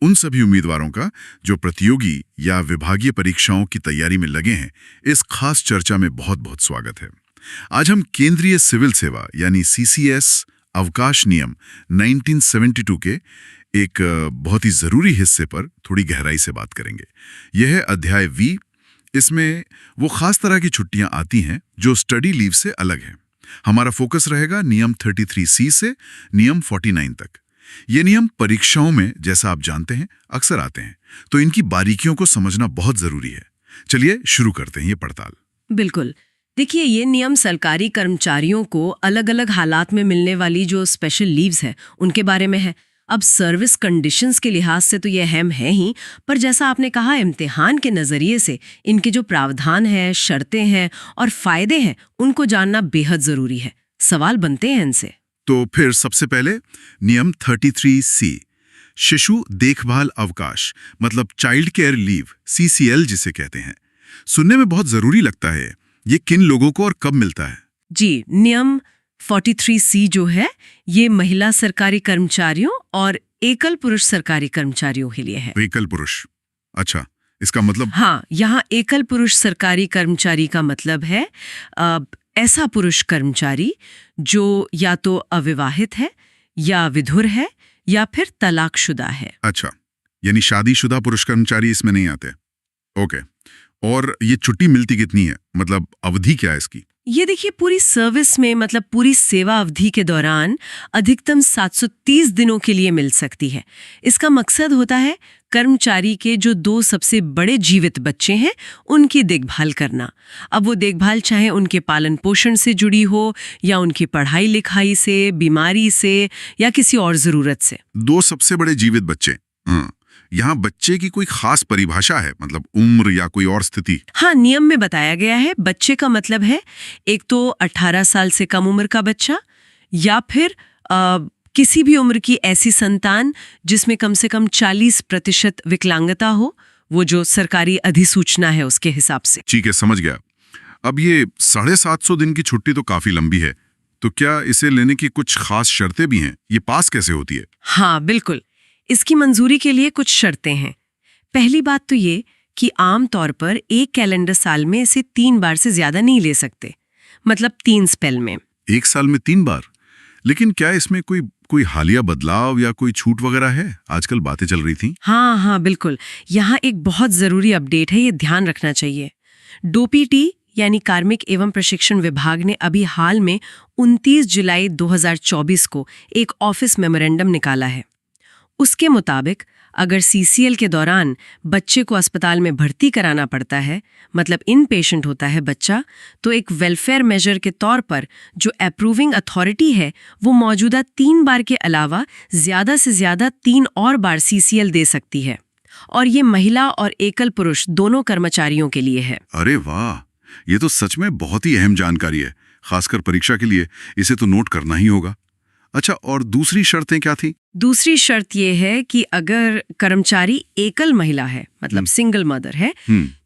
उन सभी उम्मीदवारों का जो प्रतियोगी या विभागीय परीक्षाओं की तैयारी में लगे हैं, इस खास चर्चा में बहुत बहुत स्वागत है। आज हम केंद्रीय सिविल सेवा यानी CCS अवकाश नियम 1972 के एक बहुत ही जरूरी हिस्से पर थोड़ी गहराई से बात करेंगे। यह है अध्याय V। इसमें वो खास तरह की छुट्टियां आती हैं जो स्टडी लीव से अलग हैं। हमारा फोकस रहेगा नियम 33C से नियम 49 तक। ये नियम परीक्षाओं में, जैसा आप जानते हैं, अक्सर आते हैं, तो इनकी बारीकियों को समझना बहुत जरूरी है। चलिए शुरू करते हैं ये पड़ताल। बिल्कुल। देखिए, ये नियम सरकारी कर्मचारियों को अलग अलग हालात में मिलने वाली जो स्पेशल लीव्स है उनके बारे में है। अब सर्विस कंडीशंस के लिहाज से तो ये अहम है ही, पर जैसा आपने कहा, इम्तिहान के नजरिए से इनके जो प्रावधान है, शर्तें हैं और फायदे हैं, उनको जानना बेहद जरूरी है। सवाल बनते हैं इनसे। तो फिर सबसे पहले नियम 33C, शिशु देखभाल अवकाश मतलब चाइल्ड केयर लीव, CCL जिसे कहते हैं। सुनने में बहुत जरूरी लगता है। ये किन लोगों को और कब मिलता है? जी, नियम 43C जो है ये महिला सरकारी कर्मचारियों और एकल पुरुष सरकारी कर्मचारियों के लिए है। एकल पुरुष, अच्छा, इसका मतलब? हाँ, यहाँ एकल पुरुष सरकारी कर्मचारी का मतलब है ऐसा पुरुष कर्मचारी जो या तो अविवाहित है या विधुर है या फिर तलाकशुदा है। अच्छा, यानी शादीशुदा पुरुष कर्मचारी इसमें नहीं आते। ओके। और ये छुट्टी मिलती कितनी है, मतलब अवधि क्या है इसकी? ये देखिए, पूरी सर्विस में मतलब पूरी सेवा अवधि के दौरान अधिकतम 730 दिनों के लिए मिल सकती है। इसका मकसद होता है कर्मचारी के जो 2 सबसे बड़े जीवित बच्चे हैं उनकी देखभाल करना। अब वो देखभाल चाहे उनके पालन पोषण से जुड़ी हो या उनकी पढ़ाई लिखाई से, बीमारी से या किसी और जरूरत से। 2 सबसे बड़े जीवित बच्चे। यहाँ बच्चे की कोई खास परिभाषा है, मतलब उम्र या कोई और स्थिति? हाँ, नियम में बताया गया है। बच्चे का मतलब है एक तो 18 साल से कम उम्र का बच्चा या फिर किसी भी उम्र की ऐसी संतान जिसमें कम से कम 40% विकलांगता हो, वो जो सरकारी अधिसूचना है उसके हिसाब से। ठीक है, समझ गया। अब ये 750 दिन की छुट्टी तो काफी लंबी है, तो क्या इसे लेने की कुछ खास शर्तें भी हैं? ये पास कैसे होती है? हाँ बिल्कुल, इसकी मंजूरी के लिए कुछ शर्तें हैं। पहली बात तो ये कि आम तौर पर एक कैलेंडर साल में इसे 3 बार से ज्यादा नहीं ले सकते, मतलब 3 स्पेल में। एक साल में 3 बार? लेकिन क्या इसमें कोई हालिया बदलाव या कोई छूट वगैरह है? आजकल बातें चल रही थी। हाँ, बिल्कुल। यहाँ एक बहुत जरूरी अपडेट है, ये ध्यान रखना चाहिए। डोपीटी यानी कार्मिक एवं प्रशिक्षण विभाग ने अभी हाल में 29 जुलाई 2024 को एक ऑफिस मेमोरेंडम निकाला है। उसके मुताबिक अगर CCL के दौरान बच्चे को अस्पताल में भर्ती कराना पड़ता है, मतलब इन पेशेंट होता है बच्चा, तो एक वेलफेयर मेजर के तौर पर जो अप्रूविंग अथॉरिटी है वो मौजूदा 3 बार के अलावा ज्यादा से ज्यादा 3 और बार CCL दे सकती है। और ये महिला और एकल पुरुष दोनों कर्मचारियों के लिए है। अरे वाह, ये तो सच में बहुत ही अहम जानकारी है, खासकर परीक्षा के लिए। इसे तो नोट करना ही होगा। अच्छा, और दूसरी शर्तें क्या थी? दूसरी शर्त ये है कि अगर कर्मचारी एकल महिला है, मतलब सिंगल मदर है,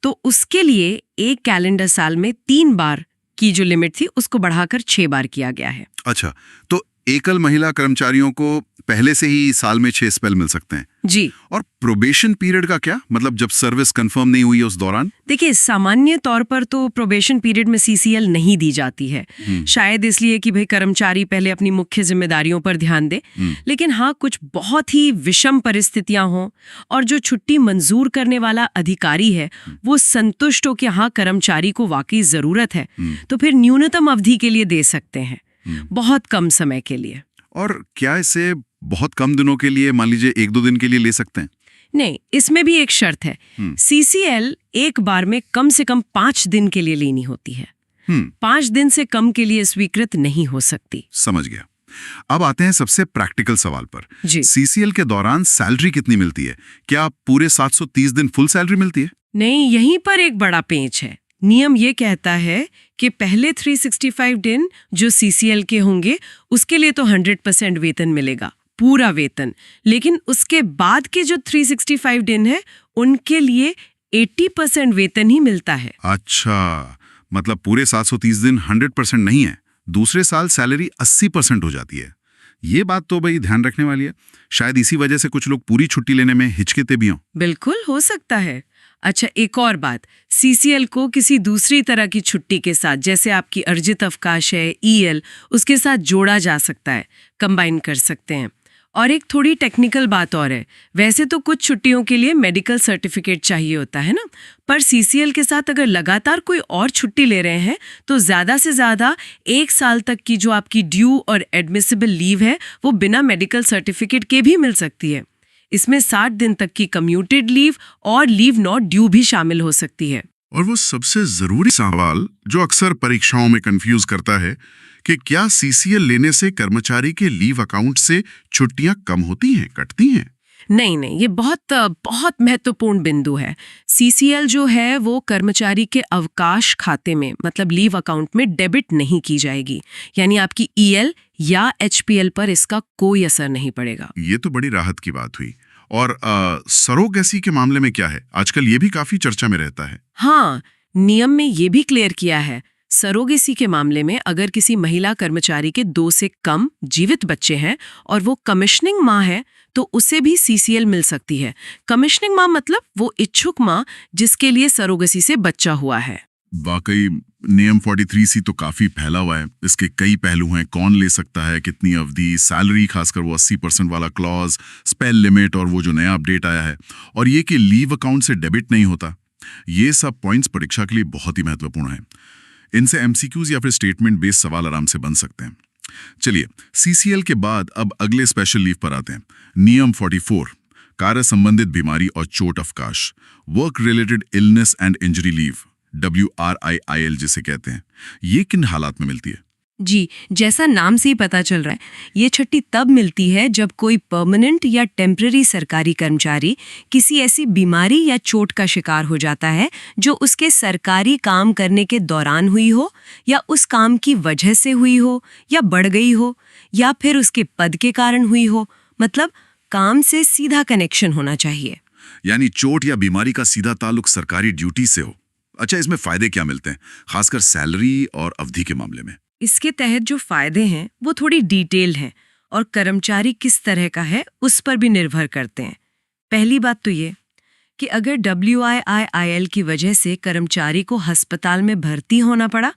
तो उसके लिए एक कैलेंडर साल में 3 बार की जो लिमिट थी उसको बढ़ाकर 6 बार किया गया है। अच्छा, तो एकल महिला कर्मचारियों को पहले से ही साल में 6 स्पेल मिल सकते हैं? जी। और प्रोबेशन पीरियड का क्या, मतलब जब सर्विस कंफर्म नहीं हुई उस दौरान? देखिए, सामान्य तौर पर तो प्रोबेशन पीरियड में CCL नहीं दी जाती है, शायद इसलिए कि भाई कर्मचारी पहले अपनी मुख्य जिम्मेदारियों पर ध्यान दे। लेकिन हाँ, कुछ बहुत ही विषम परिस्थितियां हों और जो छुट्टी मंजूर करने वाला अधिकारी है वो संतुष्ट हो कि हाँ कर्मचारी को वाकई जरूरत है, तो फिर न्यूनतम अवधि के लिए दे सकते हैं, बहुत कम समय के लिए। और क्या इसे बहुत कम दिनों के लिए, मान लीजिए 1-2 दिन के लिए ले सकते हैं? नहीं, इसमें भी एक शर्त है। CCL एक बार में कम से कम 5 दिन के लिए लेनी होती है। 5 दिन से कम के लिए स्वीकृत नहीं हो सकती। समझ गया। अब आते हैं सबसे प्रैक्टिकल सवाल पर। जी। CCL के दौरान सैलरी कितनी मिलती है? क्या पूरे 730 दिन फुल सैलरी मिलती है? नहीं, यहीं पर एक बड़ा पेंच है। नियम ये कहता है कि पहले 365 दिन जो CCL के होंगे उसके लिए तो 100% वेतन मिलेगा, पूरा वेतन। लेकिन उसके बाद के जो 365 दिन है उनके लिए 80% वेतन ही मिलता है। अच्छा, मतलब पूरे 730 दिन 100% नहीं है, दूसरे साल सैलरी 80% हो जाती है। ये बात तो भाई ध्यान रखने वाली है। शायद इसी वजह से कुछ लोग पूरी छुट्टी लेने में हिचकिते भी हों। बिल्कुल हो सकता है। अच्छा, एक और बात, सीसीएल को किसी दूसरी तरह की छुट्टी के साथ, जैसे आपकी अर्जित अवकाश है, ईएल, उसके साथ जोड़ा जा सकता है, कंबाइन कर सकते हैं। और एक थोड़ी टेक्निकल बात और है, वैसे तो कुछ छुट्टियों के लिए मेडिकल सर्टिफिकेट चाहिए होता है ना, पर सीसीएल के साथ अगर लगातार कोई और छुट्टी ले रहे हैं तो ज़्यादा से ज़्यादा 1 साल तक की जो आपकी ड्यू और एडमिसिबल लीव है वो बिना मेडिकल सर्टिफिकेट के भी मिल सकती है। इसमें 60 दिन तक की कम्यूटेड लीव और लीव नॉट ड्यू भी शामिल हो सकती है। और वो सबसे जरूरी सवाल जो अक्सर परीक्षाओं में कंफ्यूज करता है कि क्या सीसीएल लेने से कर्मचारी के लीव अकाउंट से छुट्टियां कम होती हैं, कटती हैं? नहीं, ये बहुत महत्वपूर्ण बिंदु है। सीसीएल जो है वो कर्मचारी के अवकाश खाते में, मतलब लीव अकाउंट में डेबिट नहीं की जाएगी, यानी आपकी ईएल या एचपीएल पर इसका कोई असर नहीं पड़ेगा। ये तो बड़ी राहत की बात हुई। और सरोगेसी के मामले में क्या है? आजकल ये भी काफी चर्चा में रहता है। हाँ, नियम में ये भी क्लियर किया है। सरोगेसी के मामले में अगर किसी महिला कर्मचारी के 2 से कम जीवित बच्चे हैं और वो कमिश्निंग माँ है तो उसे भी सीसीएल मिल सकती है। कमिश्निंग माँ मतलब वो इच्छुक माँ जिसके लिए सरोगेसी से बच्चा हुआ है। वाकई नियम 43C तो काफी फैला हुआ है। इसके कई पहलू हैं, कौन ले सकता है, कितनी अवधि, सैलरी, खासकर वो 80% वाला क्लॉज, स्पेल लिमिट और वो जो नया अपडेट आया है, और ये कि लीव अकाउंट से डेबिट नहीं होता। ये सब पॉइंट्स परीक्षा के लिए बहुत ही महत्वपूर्ण है। इनसे एमसीक्यूज या फिर स्टेटमेंट बेस्ड सवाल आराम से बन सकते हैं। चलिए, सीसीएल के बाद अब अगले स्पेशल लीव पर आते हैं। नियम 44, कार्य संबंधित बीमारी और चोट अवकाश, work related illness and injury leave, WRIIL जिसे कहते हैं। ये किन हालात में मिलती है? जी, जैसा नाम से ही पता चल रहा है, ये छुट्टी तब मिलती है जब कोई परमानेंट या टेम्पररी सरकारी कर्मचारी किसी ऐसी बीमारी या चोट का शिकार हो जाता है जो उसके सरकारी काम करने के दौरान हुई हो, या उस काम की वजह से हुई हो, या बढ़ गई हो, या फिर उसके पद के कारण हुई हो। मतलब काम से सीधा कनेक्शन होना चाहिए। यानी चोट या बीमारी का सीधा ताल्लुक सरकारी ड्यूटी से हो। अच्छा, इसमें फायदे क्या मिलते हैं, खासकर सैलरी और अवधि के मामले में? इसके तहत जो फायदे हैं वो थोड़ी डिटेल्ड हैं और कर्मचारी किस तरह का है उस पर भी निर्भर करते हैं। पहली बात तो ये कि अगर WIIL की वजह से कर्मचारी को अस्पताल में भर्ती होना पड़ा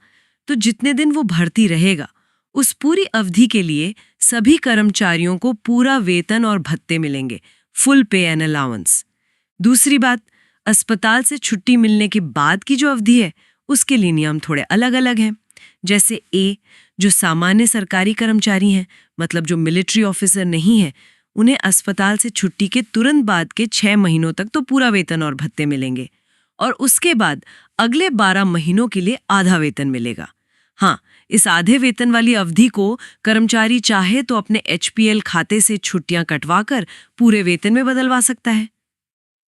तो जितने दिन वो भर्ती रहेगा उस पूरी अवधि के लिए सभी कर्मचारियों को पूरा वेतन और भत्ते मिलेंगे, फुल पे एंड अलाउंस। दूसरी बात, अस्पताल से छुट्टी मिलने के बाद की जो अवधि है उसके लिए नियम थोड़े अलग अलग हैं। जैसे ए, जो सामान्य सरकारी कर्मचारी हैं, मतलब जो मिलिट्री ऑफिसर नहीं है, उन्हें अस्पताल से छुट्टी के तुरंत बाद के 6 महीनों तक तो पूरा वेतन और भत्ते मिलेंगे, और उसके बाद अगले 12 महीनों के लिए आधा वेतन मिलेगा। हाँ, इस आधे वेतन वाली अवधि को कर्मचारी चाहे तो अपने HPL खाते से छुट्टियां कटवाकर पूरे वेतन में बदलवा सकता है।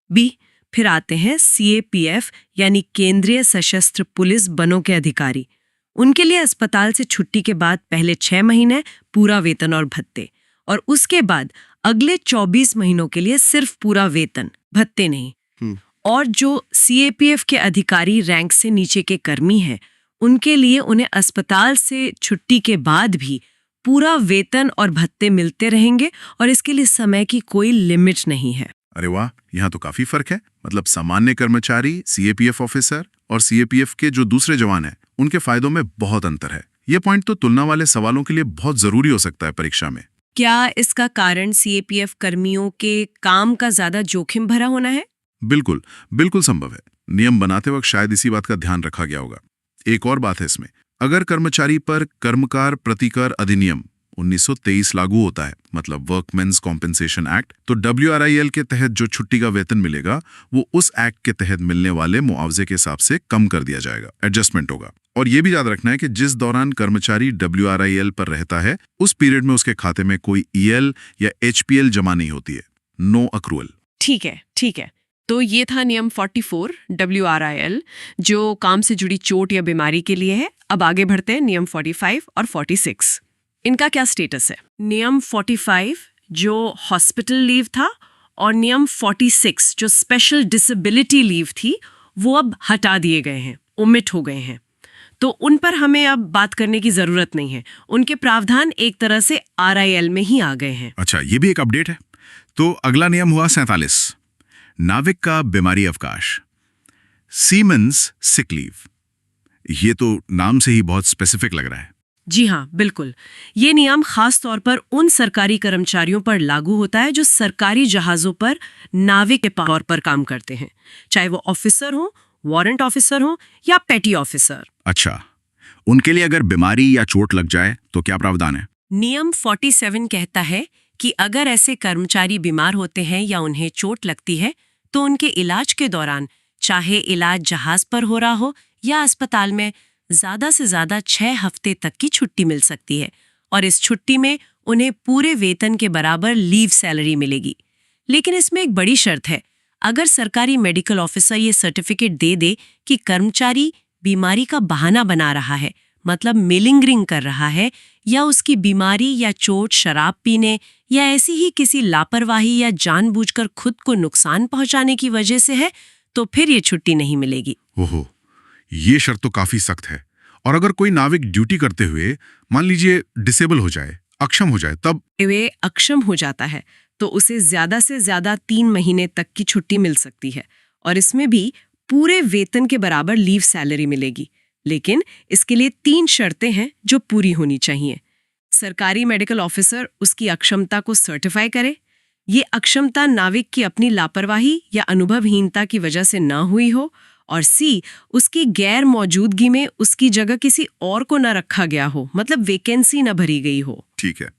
बी, फिर आते हैं CAPF यानी केंद्रीय सशस्त्र पुलिस बलों के अधिकारी। उनके लिए अस्पताल से छुट्टी के बाद पहले 6 महीने पूरा वेतन और भत्ते, और उसके बाद अगले 24 महीनों के लिए सिर्फ पूरा वेतन, भत्ते नहीं। और जो CAPF के अधिकारी रैंक से नीचे के कर्मी हैं, उनके लिए उन्हें अस्पताल से छुट्टी के बाद भी पूरा वेतन और भत्ते मिलते रहेंगे और इसके लिए समय की कोई लिमिट नहीं है। अरे वाह, यहाँ तो काफी फर्क है। मतलब सामान्य कर्मचारी, CAPF ऑफिसर और CAPF के जो दूसरे जवान हैं, उनके फायदों में बहुत अंतर है। ये पॉइंट तो तुलना वाले सवालों के लिए बहुत जरूरी हो सकता है परीक्षा में। क्या इसका कारण CAPF कर्मियों के काम का ज्यादा जोखिम भरा होना है? बिल्कुल, बिल्कुल संभव है। नियम बनाते वक्त शायद इसी बात का ध्यान रखा गया होगा। एक और बात है इसमें, अगर कर्मचारी पर कर्मकार प्रतिकर अधिनियम 1923 लागू होता है, मतलब वर्कमेंस कॉम्पेंसेशन एक्ट, तो WRIL के तहत जो छुट्टी का वेतन मिलेगा वो उस एक्ट के तहत मिलने वाले मुआवजे के हिसाब से कम कर दिया जाएगा, एडजस्टमेंट होगा। और ये भी याद रखना है कि जिस दौरान कर्मचारी WRIL पर रहता है उस पीरियड में उसके खाते में कोई EL या HPL जमा नहीं होती है, नो अक्रूअल। ठीक है। तो ये था नियम 44 WRIL जो काम से जुड़ी चोट या बीमारी के लिए है। अब आगे बढ़ते हैं नियम 45 और 46। इनका क्या स्टेटस है? नियम 45 जो हॉस्पिटल लीव था और नियम 46 जो स्पेशल डिसेबिलिटी लीव थी वो अब हटा दिए गए हैं, ओमिट हो गए हैं। तो उन पर हमें अब बात करने की जरूरत नहीं है। उनके प्रावधान एक तरह से RIL में ही आ गए हैं। अच्छा, ये भी एक अपडेट है। तो अगला नियम हुआ 47, नाविक का बीमारी अवकाश, सीमेंस सिक लीव। ये तो नाम से ही बहुत स्पेसिफिक लग रहा है। जी हाँ, बिल्कुल। ये नियम खास तौर पर उन सरकारी कर्मचारियों पर लागू होता है जो सरकारी जहाजों पर नाविक के तौर पर काम करते हैं, चाहे वो ऑफिसर हो, वारंट ऑफिसर हो या पेटी ऑफिसर। अच्छा, उनके लिए अगर बीमारी या चोट लग जाए तो क्या प्रावधान है? नियम 47 कहता है कि अगर ऐसे कर्मचारी बीमार होते हैं या उन्हें चोट लगती है तो उनके इलाज के दौरान, चाहे इलाज जहाज पर हो रहा हो या अस्पताल में, ज्यादा से ज्यादा 6 हफ्ते तक की छुट्टी मिल सकती है और इस छुट्टी में उन्हें पूरे वेतन के बराबर लीव सैलरी मिलेगी। लेकिन इसमें एक बड़ी शर्त है। अगर सरकारी मेडिकल ऑफिसर ये सर्टिफिकेट दे दे कि कर्मचारी बीमारी का बहाना बना रहा है, मतलब मेलिंगरिंग कर रहा है, या उसकी बीमारी या चोट शराब पीने या ऐसी ही किसी लापरवाही या जानबूझकर खुद को नुकसान पहुंचाने की वजह से है, तो फिर ये छुट्टी नहीं मिलेगी। ओहो, ये शर्त तो काफी सख्त है। और अगर कोई नाविक ड्यूटी करते हुए मान लीजिए डिसेबल हो जाए, अक्षम हो जाए, तब? वे अक्षम हो जाता है तो उसे ज्यादा से ज्यादा 3 महीने तक की छुट्टी मिल सकती है और इसमें भी पूरे वेतन के बराबर लीव सैलरी मिलेगी। लेकिन इसके लिए 3 शर्तें हैं जो पूरी होनी चाहिए। सरकारी मेडिकल ऑफिसर उसकी अक्षमता को सर्टिफाई करे, ये अक्षमता नाविक की अपनी लापरवाही या अनुभवहीनता की वजह से न हुई हो, और C, उसकी गैर मौजूदगी में उसकी जगह किसी और को न रखा गया हो, मतलब वैकेंसी न भरी गई हो। ठीक है।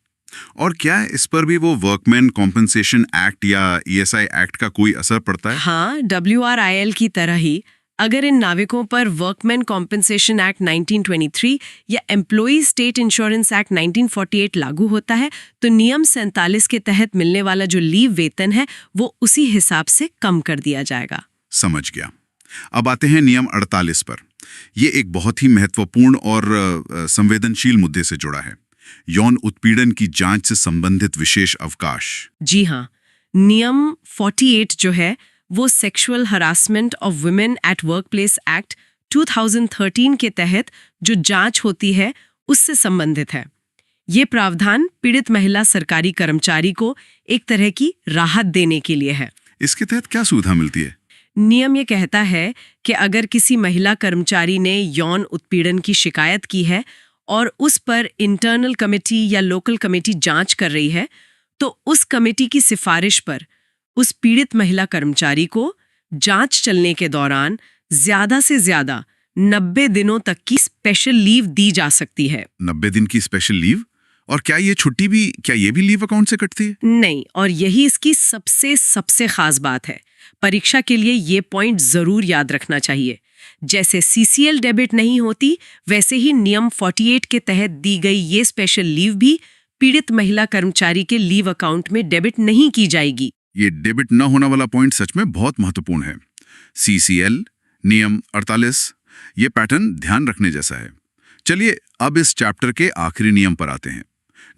और क्या इस पर भी वो वर्कमैन कॉम्पेंसेशन एक्ट या ESI एक्ट का कोई असर पड़ता है? हाँ, WRIL की तरह ही अगर इन नाविकों पर वर्कमैन कॉम्पेंसेशन एक्ट 1923 या एम्प्लॉई स्टेट इंश्योरेंस एक्ट 1948 लागू होता है तो नियम 47 के तहत मिलने वाला जो लीव वेतन है वो उसी हिसाब से कम कर दिया जाएगा। समझ गया। अब आते हैं नियम 48 पर। ये एक बहुत ही महत्वपूर्ण और संवेदनशील मुद्दे से जुड़ा है, यौन उत्पीड़न की जांच से संबंधित विशेष अवकाश। जी हाँ, नियम 48 जो है वो sexual harassment of women at workplace act 2013 के तहत जो जांच होती है उससे संबंधित है। ये प्रावधान पीड़ित महिला सरकारी कर्मचारी को एक तरह की राहत देने के लिए है। इसके तहत क्या सुविधा मिलती है? नियम ये कहता है कि अगर किसी महिला कर्मचारी ने यौन उत्पीड़न की शिकायत की है और उस पर इंटरनल कमेटी या लोकल कमेटी जांच कर रही है, तो उस कमेटी की सिफारिश पर उस पीड़ित महिला कर्मचारी को जांच चलने के दौरान ज्यादा से ज्यादा 90 दिनों तक की स्पेशल लीव दी जा सकती है। 90 दिन की स्पेशल लीव? और क्या ये छुट्टी भी, क्या ये भी लीव अकाउंट से कटती है? नहीं, और यही इसकी सबसे खास बात है। परीक्षा के लिए ये पॉइंट जरूर याद रखना चाहिए। जैसे CCL डेबिट नहीं होती, वैसे ही नियम 48 के तहत दी गई ये स्पेशल लीव भी पीड़ित महिला कर्मचारी के लीव अकाउंट में डेबिट नहीं की जाएगी। ये डेबिट न होने वाला पॉइंट सच में बहुत महत्वपूर्ण है। CCL, नियम 48, ये पैटर्न ध्यान रखने जैसा है। चलिए अब इस चैप्टर के आखिरी नियम पर आते हैं।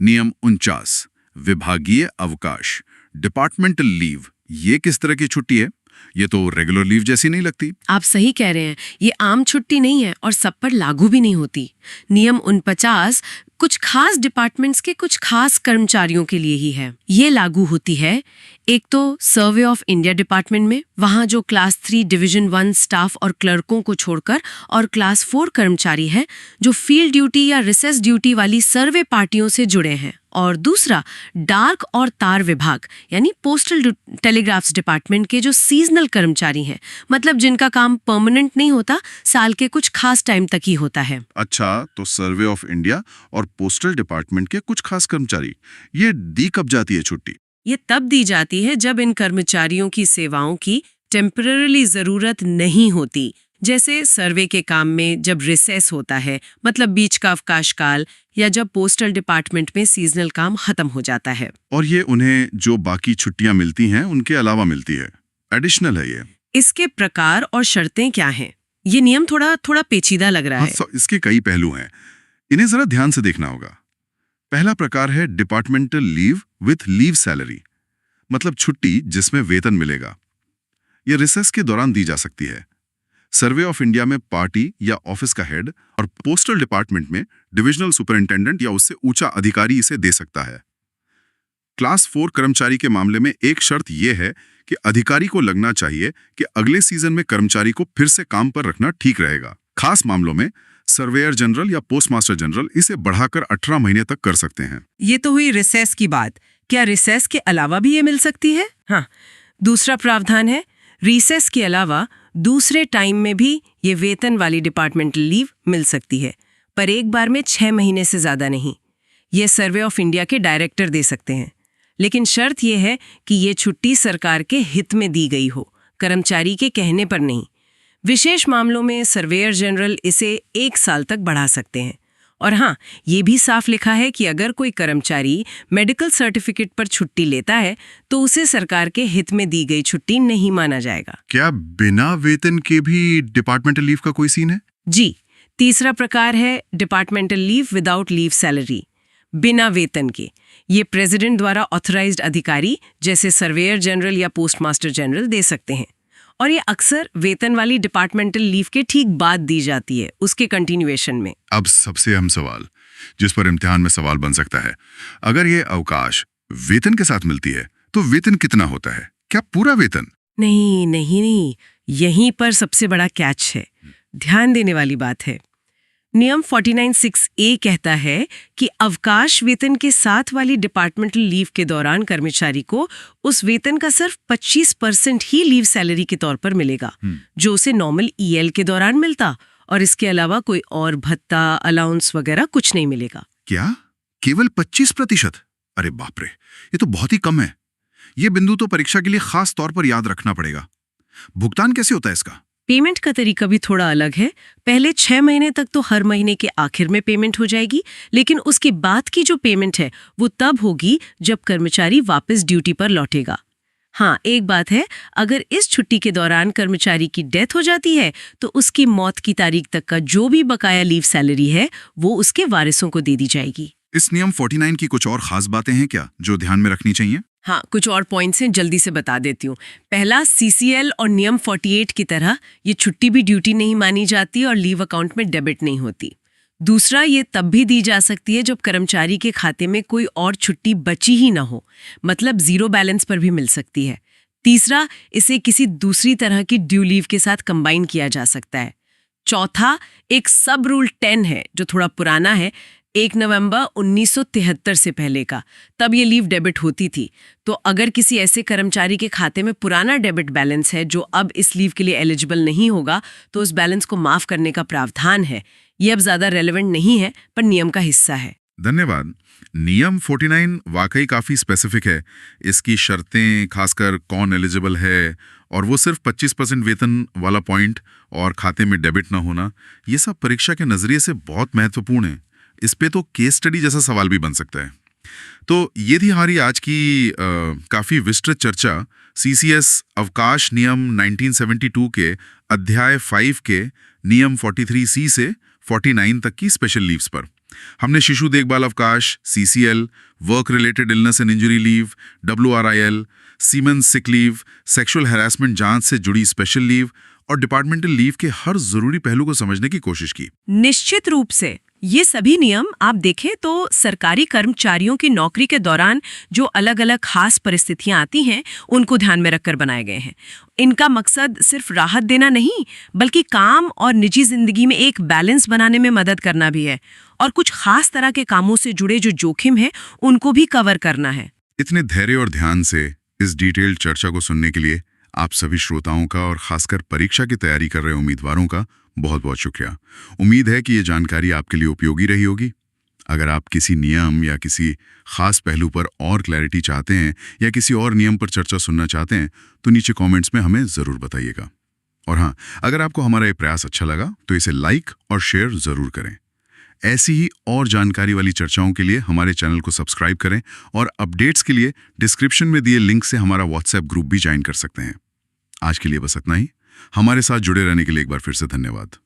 नियम 49, विभागीय अवकाश, डिपार्टमेंटल लीव। ये किस तरह की छुट्टी है? ये तो रेगुलर लीव जैसी नहीं लगती। आप सही कह रहे हैं, ये आम छुट्टी नहीं है और सब पर लागू भी नहीं होती। नियम 49 कुछ खास डिपार्टमेंट्स के कुछ खास कर्मचारियों के लिए ही है। ये लागू होती है एक तो सर्वे ऑफ इंडिया डिपार्टमेंट में, वहाँ जो क्लास 3 डिवीजन 1 स्टाफ और क्लर्कों को छोड़कर और क्लास 4 कर्मचारी हैं जो फील्ड ड्यूटी या रिसेस ड्यूटी वाली सर्वे पार्टियों से जुड़े हैं। और दूसरा डाक और तार विभाग यानी पोस्टल टेलीग्राफ्स डिपार्टमेंट के जो सीजनल कर्मचारी हैं, मतलब जिनका काम परमानेंट नहीं होता, साल के कुछ खास टाइम तक ही होता है। अच्छा, तो सर्वे ऑफ इंडिया और पोस्टल डिपार्टमेंट के कुछ खास कर्मचारी, ये दी कब जाती है छुट्टी? ये तब दी जाती है जब इन कर्मचारियों की सेवाओं की टेम्पररी जरूरत नहीं होती, जैसे सर्वे के काम में जब रिसेस होता है, मतलब बीच का अवकाश काल, या जब पोस्टल डिपार्टमेंट में सीजनल काम खत्म हो जाता है। और ये उन्हें जो बाकी छुट्टियां मिलती हैं उनके अलावा मिलती है, एडिशनल है ये। इसके प्रकार और शर्तें क्या हैं? ये नियम थोड़ा पेचीदा लग रहा है। इसके कई पहलू हैं, इन्हें जरा ध्यान से देखना होगा। पहला प्रकार है departmental leave with leave salary, मतलब छुट्टी जिसमें वेतन मिलेगा। यह रिसेस के दौरान दी जा सकती है। सर्वे ऑफ इंडिया में पार्टी या ऑफिस का हेड और पोस्टल डिपार्टमेंट में डिविजनल सुपरिंटेंडेंट या उससे ऊंचा अधिकारी इसे दे सकता है। क्लास 4 कर्मचारी के मामले में एक शर्त यह है कि अधिकारी को लगना चाहिए कि अगले सीजन में कर्मचारी को फिर से काम पर रखना ठीक रहेगा। खास मामलों में सर्वेयर जनरल या पोस्टमास्टर जनरल इसे बढ़ाकर 18 महीने तक कर सकते हैं। ये तो हुई रिसेस की बात। क्या रिसेस के अलावा भी ये मिल सकती है? हाँ, दूसरा प्रावधान है, रिसेस के अलावा दूसरे टाइम में भी ये वेतन वाली डिपार्टमेंटल लीव मिल सकती है, पर एक बार में 6 महीने से ज्यादा नहीं। ये सर्वे ऑफ इंडिया के डायरेक्टर दे सकते हैं, लेकिन शर्त यह है कि ये छुट्टी सरकार के हित में दी गई हो, कर्मचारी के कहने पर नहीं। विशेष मामलों में सर्वेयर जनरल इसे 1 साल तक बढ़ा सकते हैं। और हाँ, ये भी साफ लिखा है कि अगर कोई कर्मचारी मेडिकल सर्टिफिकेट पर छुट्टी लेता है तो उसे सरकार के हित में दी गई छुट्टी नहीं माना जाएगा। क्या बिना वेतन के भी डिपार्टमेंटल लीव का कोई सीन है? जी, तीसरा प्रकार है departmental leave without leave salary, बिना वेतन के। ये प्रेसिडेंट द्वारा ऑथराइज्ड अधिकारी जैसे सर्वेयर जनरल या पोस्टमास्टर जनरल दे सकते हैं, और ये अक्सर वेतन वाली डिपार्टमेंटल लीव के ठीक बाद दी जाती है, उसके कंटिन्यूएशन में। अब सबसे अहम सवाल, जिस पर इम्तिहान में सवाल बन सकता है, अगर ये अवकाश वेतन के साथ मिलती है तो वेतन कितना होता है? क्या पूरा वेतन? नहीं, यहीं पर सबसे बड़ा कैच है, ध्यान देने वाली बात है। नियम 49(6)(a) कहता है कि अवकाश वेतन के साथ वाली डिपार्टमेंटल लीव के दौरान कर्मचारी को उस वेतन का सिर्फ 25% ही लीव सैलरी के तौर पर मिलेगा, जो उसे नॉर्मल ईएल के दौरान मिलता, और इसके अलावा कोई और भत्ता, अलाउंस वगैरह कुछ नहीं मिलेगा। क्या केवल 25%? अरे बाप रे, ये तो बहुत ही कम है। ये बिंदु तो परीक्षा के लिए खास तौर पर याद रखना पड़ेगा। भुगतान कैसे होता है इसका? पेमेंट का तरीका भी थोड़ा अलग है। पहले 6 महीने तक तो हर महीने के आखिर में पेमेंट हो जाएगी, लेकिन उसके बाद की जो पेमेंट है वो तब होगी जब कर्मचारी वापस ड्यूटी पर लौटेगा। हाँ, एक बात है, अगर इस छुट्टी के दौरान कर्मचारी की डेथ हो जाती है तो उसकी मौत की तारीख तक का जो भी बकाया लीव सैलरी है वो उसके वारिसों को दे दी जाएगी। इस नियम 49 की कुछ और खास बातें हैं क्या जो ध्यान में रखनी चाहिए? हाँ, कुछ और पॉइंट्स हैं, जल्दी से बता देती हूँ। पहला, सीसीएल और नियम 48 की तरह ये छुट्टी भी ड्यूटी नहीं मानी जाती और लीव अकाउंट में डेबिट नहीं होती। दूसरा, ये तब भी दी जा सकती है जब कर्मचारी के खाते में कोई और छुट्टी बची ही ना हो, मतलब जीरो बैलेंस पर भी मिल सकती है। तीसरा, इसे किसी दूसरी तरह की ड्यू लीव के साथ कंबाइन किया जा सकता है। चौथा, एक सब रूल 10 है जो थोड़ा पुराना है, 1 नवंबर 1973 से पहले का। तब ये लीव डेबिट होती थी। तो अगर किसी ऐसे कर्मचारी के खाते में पुराना डेबिट बैलेंस है जो अब इस लीव के लिए एलिजिबल नहीं होगा, तो उस बैलेंस को माफ करने का प्रावधान है। ये अब ज्यादा रेलेवेंट नहीं है, पर नियम का हिस्सा है। धन्यवाद। नियम 49 वाकई काफी स्पेसिफिक है। इसकी शर्तें, खासकर कौन एलिजिबल है, और वो सिर्फ 25% वेतन वाला पॉइंट और खाते में डेबिट ना होना, ये सब परीक्षा के नजरिए से बहुत महत्वपूर्ण है। इस पे तो केस स्टडी जैसा सवाल भी बन सकता है। तो ये थी हमारी आज की काफी विस्तृत चर्चा सीसीएस अवकाश नियम 1972 के अध्याय 5 के नियम 43C से 49 तक की स्पेशल लीव्स पर। हमने शिशु देखभाल अवकाश, CCL, work related illness and injury leave, WRIL, seamen sick leave, sexual harassment जांच से जुड़ी स्पेशल लीव और डिपार्टमेंटल लीव के हर जरूरी पहलू को समझने की कोशिश की। निश्चित रूप से ये सभी नियम आप देखें तो सरकारी कर्मचारियों की नौकरी के दौरान जो अलग अलग खास परिस्थितियां आती हैं उनको ध्यान में रखकर बनाए गए हैं। इनका मकसद सिर्फ राहत देना नहीं, बल्कि काम और निजी जिंदगी में एक बैलेंस बनाने में मदद करना भी है, और कुछ खास तरह के कामों से जुड़े जो जोखिम है उनको भी कवर करना है। इतने धैर्य और ध्यान से इस डिटेल्ड चर्चा को सुनने के लिए आप सभी श्रोताओं का और खासकर परीक्षा की तैयारी कर रहे उम्मीदवारों का बहुत बहुत शुक्रिया। उम्मीद है कि ये जानकारी आपके लिए उपयोगी रही होगी। अगर आप किसी नियम या किसी खास पहलू पर और क्लैरिटी चाहते हैं या किसी और नियम पर चर्चा सुनना चाहते हैं तो नीचे कमेंट्स में हमें ज़रूर बताइएगा। और हाँ, अगर आपको हमारा ये प्रयास अच्छा लगा तो इसे लाइक और शेयर ज़रूर करें। ऐसी ही और जानकारी वाली चर्चाओं के लिए हमारे चैनल को सब्सक्राइब करें और अपडेट्स के लिए डिस्क्रिप्शन में दिए लिंक से हमारा व्हाट्सएप ग्रुप भी ज्वाइन कर सकते हैं। आज के लिए बस इतना ही। हमारे साथ जुड़े रहने के लिए एक बार फिर से धन्यवाद।